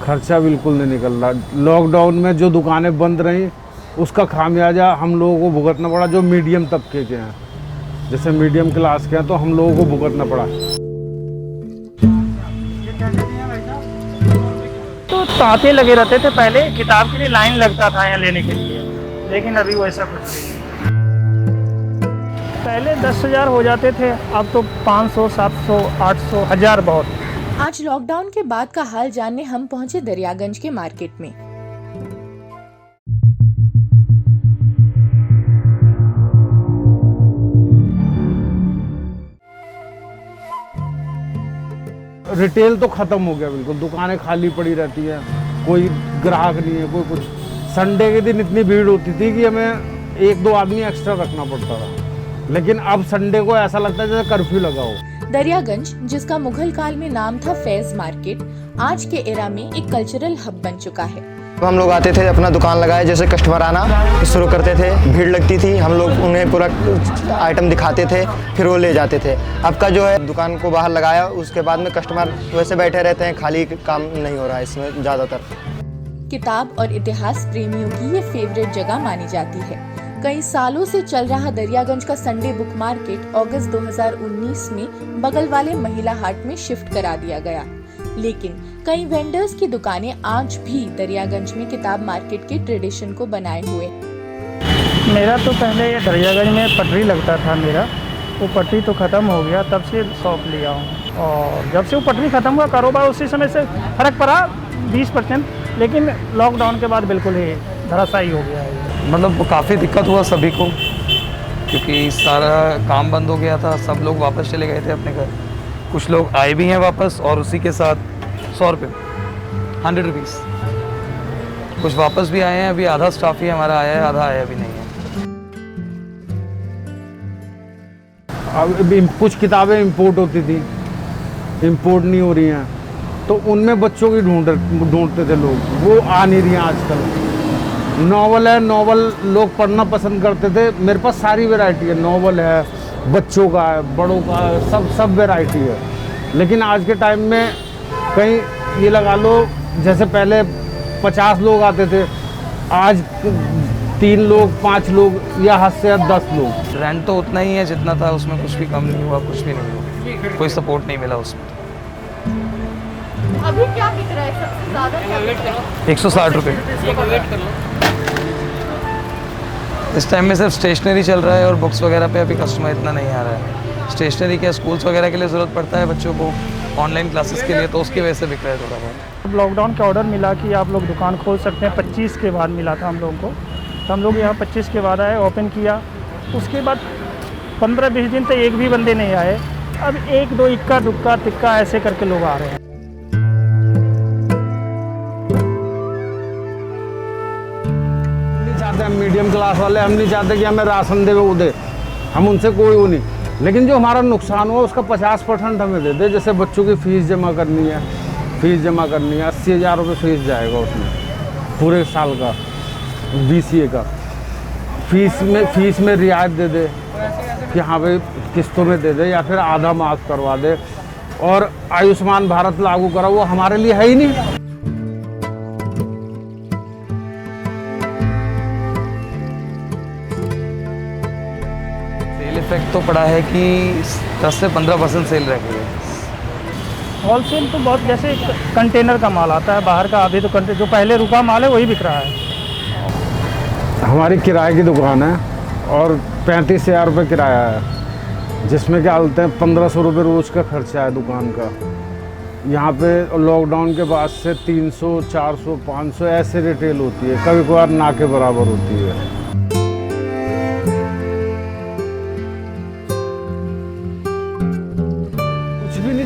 खर्चा बिल्कुल नहीं निकल रहा। लॉकडाउन में जो दुकानें बंद रहीं उसका खामियाजा हम लोगों को भुगतना पड़ा, जो मीडियम तबके के हैं, जैसे मीडियम क्लास के हैं, तो हम लोगों को भुगतना पड़ा। तो तांते लगे रहते थे, पहले किताब के लिए लाइन लगता था यहाँ लेने के लिए, लेकिन अभी वैसा कुछ नहीं है। पहले 10,000 हो जाते थे, अब तो 500, 700, 800, 1000 बहुत। आज लॉकडाउन के बाद का हाल जानने हम पहुंचे दरियागंज के मार्केट में। रिटेल तो ख़त्म हो गया बिल्कुल, दुकानें खाली पड़ी रहती हैं, कोई ग्राहक नहीं है, कोई कुछ। संडे के दिन इतनी भीड़ होती थी कि हमें 1-2 आदमी एक्स्ट्रा रखना पड़ता था, लेकिन अब संडे को ऐसा लगता है जैसे कर्फ्यू लगा हो। दरियागंज, जिसका मुगल काल में नाम था फैज मार्केट, आज के एरा में एक कल्चरल हब बन चुका है। हम लोग आते थे, अपना दुकान लगाए, जैसे कस्टमर आना शुरू करते थे, भीड़ लगती थी, हम लोग उन्हें पूरा आइटम दिखाते थे, फिर वो ले जाते थे। अब का जो है दुकान को बाहर लगाया, उसके बाद में कस्टमर वैसे बैठे रहते हैं, खाली काम नहीं हो रहा है इसमें ज़्यादातर। किताब और इतिहास प्रेमियों की ये फेवरेट जगह मानी जाती है। कई सालों से चल रहा दरियागंज का संडे बुक मार्केट अगस्त 2019 में बगल वाले महिला हाट में शिफ्ट करा दिया गया, लेकिन कई वेंडर्स की दुकानें आज भी दरियागंज में किताब मार्केट के ट्रेडिशन को बनाए हुए। मेरा तो पहले ये दरियागंज में पटरी लगता था मेरा, वो पटरी तो ख़त्म हो गया, तब से शॉप लिया हूँ। और जब से वो पटरी ख़त्म हुआ, कारोबार उसी समय से फर्क पड़ा 20%, लेकिन लॉकडाउन के बाद बिल्कुल ही धराशायी हो गया है। मतलब काफ़ी दिक्कत हुआ सभी को, क्योंकि सारा काम बंद हो गया था, सब लोग वापस चले गए थे अपने घर। कुछ लोग आए भी हैं वापस, और उसी के साथ 100 रुपये, 100 रुपीज़। कुछ वापस भी आए हैं, अभी आधा स्टाफ ही हमारा आया है, आधा आया भी नहीं है। अब कुछ किताबें इंपोर्ट होती थी, इंपोर्ट नहीं हो रही हैं, तो उनमें बच्चों की ढूंढते थे लोग, वो आ नहीं रही हैं आजकल। नॉवल है, नॉवल लोग पढ़ना पसंद करते थे। मेरे पास सारी वैरायटी है, नॉवल है, बच्चों का है, बड़ों का है, सब वैरायटी है। लेकिन आज के टाइम में कहीं ये लगा लो, जैसे पहले 50 लोग आते थे, आज 3 लोग, 5 लोग, या हद से हद 10 लोग। रेंट तो उतना ही है जितना था, उसमें कुछ भी कम नहीं हुआ, कुछ भी नहीं हुआ, कोई सपोर्ट नहीं मिला उसमें। अभी क्या बिक रहा है सबसे ज्यादा? 160 रुपये। इस टाइम में सिर्फ स्टेशनरी चल रहा है, और बुक्स वगैरह पे अभी कस्टमर इतना नहीं आ रहा है। स्टेशनरी के स्कूल्स वगैरह के लिए ज़रूरत पड़ता है बच्चों को, ऑनलाइन क्लासेस के लिए, तो उसकी वजह से बिक रहा है थोड़ा बहुत। लॉकडाउन का ऑर्डर मिला कि आप लोग दुकान खोल सकते हैं, 25 के बाद मिला था हम लोगों को, तो हम लोग यहाँ 25 के बाद आए, ओपन किया। उसके बाद 15-20 दिन तक एक भी बंदे नहीं आए, अब 1-2 इक्का दुक्का तिक्का ऐसे करके लोग आ रहे हैं। मीडियम क्लास वाले हम नहीं चाहते कि हमें राशन दे वो दे, हम उनसे कोई वो नहीं, लेकिन जो हमारा नुकसान हुआ उसका 50% हमें दे दे। जैसे बच्चों की फ़ीस जमा करनी है, 80,000 रुपये फीस जाएगा उसमें पूरे साल का, BCA का। फीस में रियायत दे दे कि हाँ भाई किस्तों में दे दे, या फिर आधा माफ़ करवा दे। और आयुष्मान भारत लागू करा, वो हमारे लिए है ही नहीं। इफेक्ट तो पड़ा है कि 10 से 15% सेल रह गई है। होलसेल तो बहुत, जैसे कंटेनर का माल आता है बाहर का, अभी तो जो पहले रुका माल है वही बिक रहा है। हमारी किराए की दुकान है और 35,000 रुपये किराया है, जिसमें क्या बोलते हैं 1,500 रुपये रोज़ का खर्चा है दुकान का। यहाँ पे लॉकडाउन के बाद से 300, 400, 500 ऐसे रिटेल होती है, कभी कभार ना के बराबर होती है।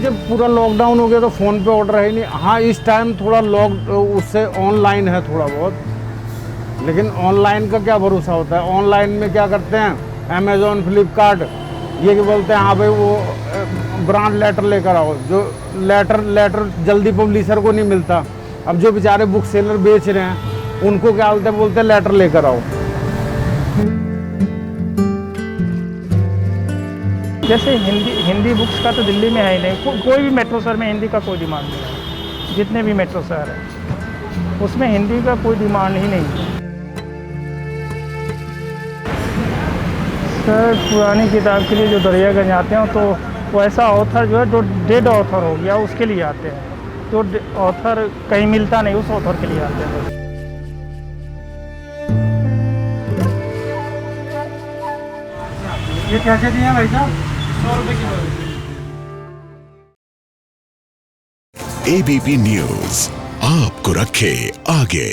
जब पूरा लॉकडाउन हो गया तो फ़ोन पे ऑर्डर है ही नहीं। हाँ, इस टाइम थोड़ा उससे ऑनलाइन है थोड़ा बहुत, लेकिन ऑनलाइन का क्या भरोसा होता है। ऑनलाइन में क्या करते हैं, अमेज़ॉन, फ्लिपकार्ट, ये कि बोलते हैं हाँ भाई वो ब्रांड लेटर लेकर आओ, जो लेटर जल्दी पब्लिशर को नहीं मिलता। अब जो बेचारे बुक सेलर बेच रहे हैं उनको क्या बोलते हैं लेटर लेकर आओ। जैसे हिंदी बुक्स का तो दिल्ली में है ही नहीं, कोई भी मेट्रो शहर में हिंदी का कोई डिमांड नहीं है। जितने भी मेट्रो शहर हैं उसमें हिंदी का कोई डिमांड ही नहीं है। सर पुरानी किताब के लिए जो दरियागंज आते हैं तो वो ऐसा ऑथर जो है जो डेड ऑथर हो गया उसके लिए आते हैं, जो ऑथर कहीं मिलता नहीं उस ऑथर के लिए आते हैं। ये कैसे दिए भाई साहब? 100 रुपए किलो। ABP न्यूज आपको रखे आगे।